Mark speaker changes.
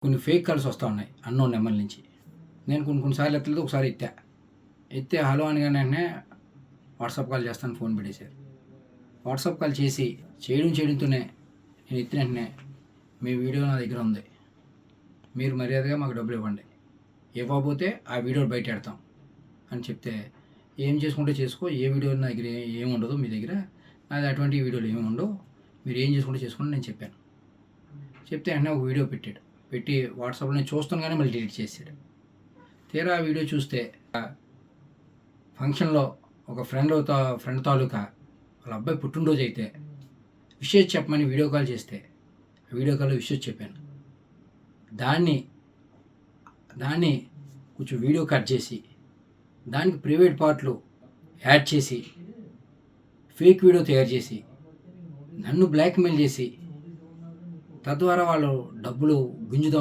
Speaker 1: కొన్ని fake calls వస్తూ ఉన్నాయి అన్నోన్ నెంబర్ నుంచి. నేను కొన్నిసార్లు ఎత్తలేదు, ఒకసారి ఎత్తే హలో అనగానే వెంటనే వాట్సాప్ కాల్ చేస్తాను ఫోన్ పెట్టేశారు. వాట్సాప్ కాల్ చేయడంతోనే నేను ఎత్తిన వెంటనే మీ వీడియో నా దగ్గర ఉంది, మీరు మర్యాదగా మాకు డబ్బులు ఇవ్వండి, ఇవ్వకపోతే ఆ వీడియో బయట పెడతాం అని చెప్తే, ఏం చేసుకుంటే చేసుకో, ఏ వీడియో నా దగ్గర ఏమి ఉండదు, మీ దగ్గర నాది అటువంటి వీడియోలు ఏమి ఉండవు, మీరు ఏం చేసుకుంటే చేసుకోండి నేను చెప్పాను. చెప్తే వెంటనే ఒక వీడియో పెట్టి వాట్సాప్లో నేను చూస్తాను కానీ మళ్ళీ డిలీట్ చేసాడు. తీరా ఆ వీడియో చూస్తే ఫంక్షన్లో ఒక ఫ్రెండ్ తాలూకా వాళ్ళ అబ్బాయి పుట్టినరోజు అయితే విషయం చెప్పమని వీడియో కాల్ చేస్తే ఆ వీడియో కాల్లో విషయం చెప్పాను. దాన్ని కొంచెం వీడియో కట్ చేసి దానికి ప్రైవేట్ పార్ట్లు యాడ్ చేసి ఫేక్ వీడియో తయారు చేసి నన్ను బ్లాక్మెయిల్ చేసి తద్వారా వాళ్ళు డబ్బులు గుంజుదాం